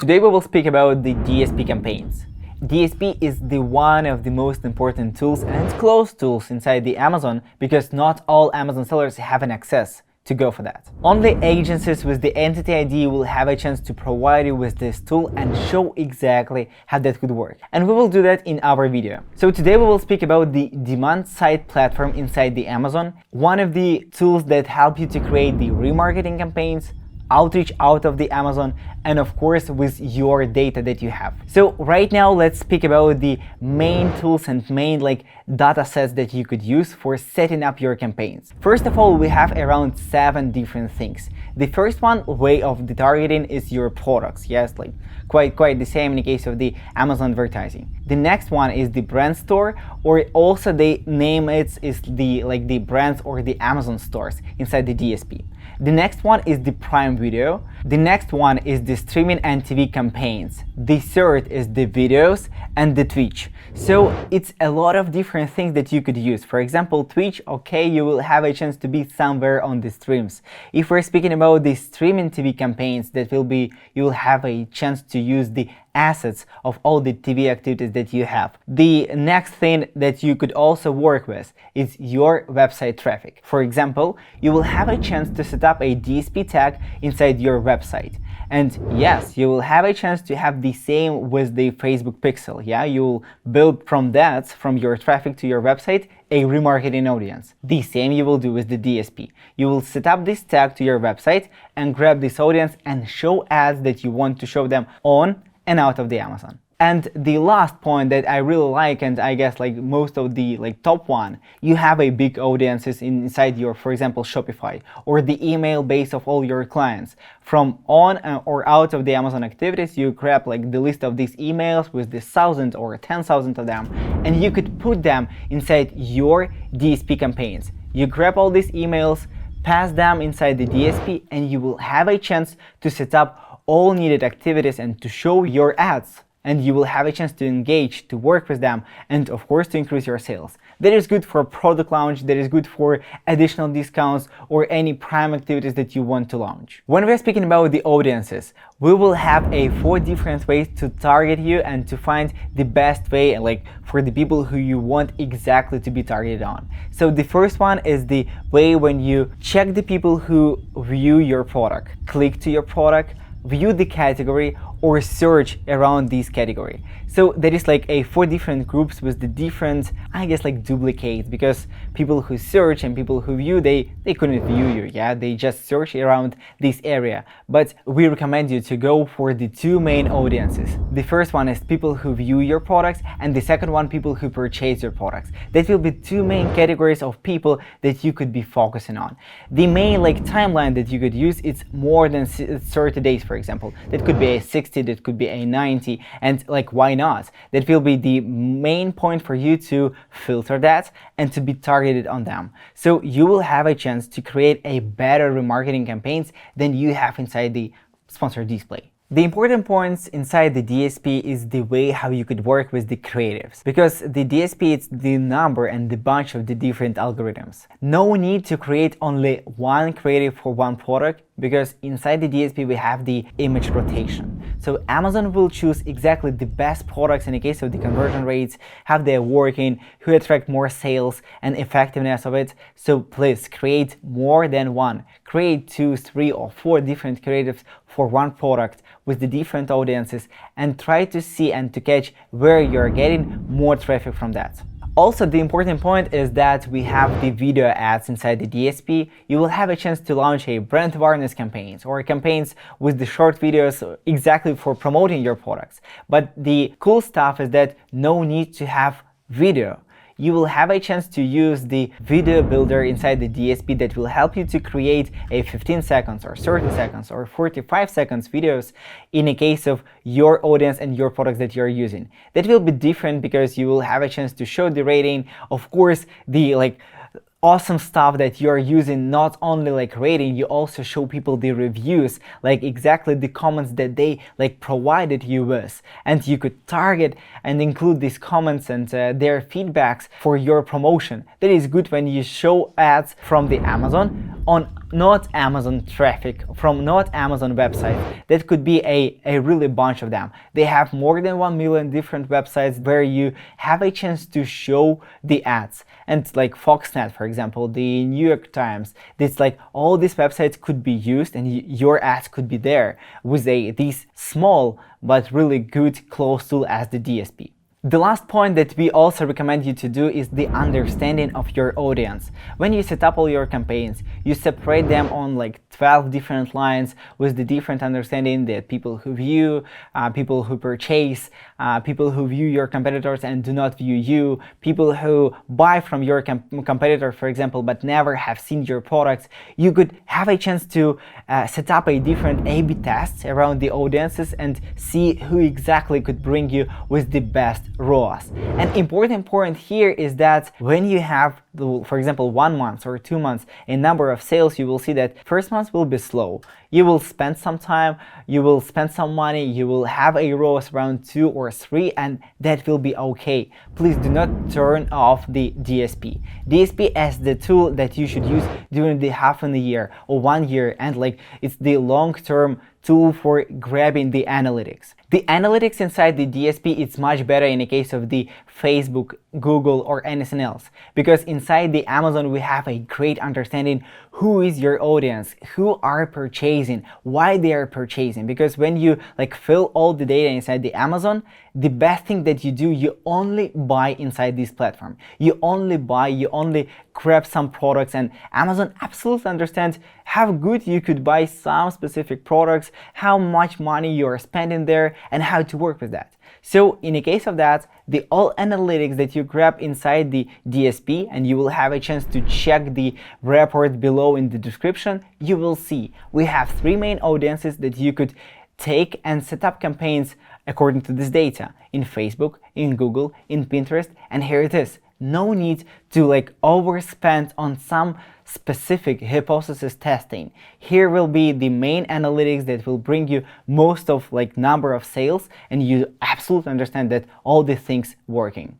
Today we will speak about the DSP campaigns. DSP is the one of the most important tools and closed tools inside the Amazon because not all Amazon sellers have an access to go for that. Only agencies with the entity ID will have a chance to provide you with this tool and show exactly how that could work. And we will do that in our video. So today we will speak about the demand side platform inside the Amazon, one of the tools that help you to create the remarketing campaigns, outreach out of the Amazon, and of course with your data that you have. So right now let's speak about the main tools and main data sets that you could use for setting up your campaigns. First of all, we have around 7 different things. The first way of the targeting is your products. Yes, quite the same in the case of the Amazon advertising. The next one is the brand store, or also they name it is the brands or the Amazon stores inside the DSP. The next one is the Prime Video. The next one is the streaming and TV campaigns. The third is the videos and the Twitch. So it's a lot of different things that you could use. For example, Twitch, okay, you will have a chance to be somewhere on the streams. If we're speaking about the streaming TV campaigns, you will have a chance to use the assets of all the TV activities that you have. The next thing that you could also work with is your website traffic. For example, you will have a chance to set up a DSP tag inside your website. And yes, you will have a chance to have the same with the Facebook pixel. Yeah, you will build from your traffic to your website, a remarketing audience. The same you will do with the DSP. You will set up this tag to your website and grab this audience and show ads that you want to show them on and out of the Amazon. And the last point that I really like, and I guess most of the top one, you have a big audiences inside your, for example, Shopify, or the email base of all your clients. From on or out of the Amazon activities, you grab the list of these emails with the 1,000 or 10,000 of them, and you could put them inside your DSP campaigns. You grab all these emails, pass them inside the DSP, and you will have a chance to set up all needed activities and to show your ads. And you will have a chance to engage, to work with them, and of course to increase your sales. That is good for product launch, that is good for additional discounts or any prime activities that you want to launch. When we're speaking about the audiences, we will have 4 different ways to target you and to find the best way for the people who you want exactly to be targeted on. So the first one is the way when you check the people who view your product, click to your product, view the category, or search around this category. So there is 4 different groups with the different, I guess, duplicates, because people who search and people who view, they couldn't view you, yeah, they just search around this area. But we recommend you to go for the 2 main audiences. The first one is people who view your products, and the second one, people who purchase your products. That will be 2 main categories of people that you could be focusing on. The main timeline that you could use, it's more than 30 days, for example. That could be a 60, that could be a 90, and why not? That will be the main point for you to filter that and to be targeted on them. So you will have a chance to create a better remarketing campaigns than you have inside the sponsored display. The important points inside the DSP is the way how you could work with the creatives, because the DSP is the number and the bunch of the different algorithms. No need to create only one creative for one product, because inside the DSP we have the image rotation. So Amazon will choose exactly the best products in the case of the conversion rates, how they're working, who attract more sales and effectiveness of it. So please create more than one. Create 2, 3, or 4 different creatives for one product with the different audiences, and try to see and to catch where you're getting more traffic from that. Also, the important point is that we have the video ads inside the DSP. You will have a chance to launch a brand awareness campaigns or campaigns with the short videos exactly for promoting your products. But the cool stuff is that no need to have video. You will have a chance to use the video builder inside the DSP that will help you to create a 15 seconds or 30 seconds or 45 seconds videos in a case of your audience and your products that you're using. That will be different because you will have a chance to show the rating, of course, the awesome stuff that you're using, not only like rating, you also show people the reviews, like exactly the comments that they like provided you with, and you could target and include these comments and their feedbacks for your promotion. That is good when you show ads from the Amazon on not Amazon traffic, from not Amazon website. That could be a really bunch of them. They have more than 1 million different websites where you have a chance to show the ads. And like Foxnet, for example, the New York Times, it's like all these websites could be used and your ads could be there with these small but really good close tool as the DSP. The last point that we also recommend you to do is the understanding of your audience. When you set up all your campaigns, you separate them on like 12 different lines with the different understanding that people who view, people who purchase, people who view your competitors and do not view you, people who buy from your competitor, for example, but never have seen your products. You could have a chance to set up a different A/B tests around the audiences and see who exactly could bring you with the best ROAS. And important point here is that when you have, for example, 1 month or 2 months, a number of sales, you will see that first month will be slow. You will spend some time, you will spend some money, you will have a ROAS around 2 or 3, and that will be okay. Please do not turn off the DSP. DSP as the tool that you should use during the half of the year or 1 year, and like it's the long-term tool for grabbing the analytics. The analytics inside the DSP is much better in the case of the Facebook, Google, or anything else, because inside the Amazon we have a great understanding who is your audience, who are purchasing, why they are purchasing. Because when you like fill all the data inside the Amazon, the best thing that you do, you only buy inside this platform. You only buy, you only grab some products, and Amazon absolutely understands how good you could buy some specific products, how much money you are spending there, and how to work with that. So in the case of that, the all analytics that you grab inside the DSP, and you will have a chance to check the report below in the description, you will see we have 3 main audiences that you could take and set up campaigns according to this data in Facebook, in Google, in Pinterest, and here it is. No need to like overspend on some specific hypothesis testing. Here will be the main analytics that will bring you most of like number of sales, and you absolutely understand that all the things working.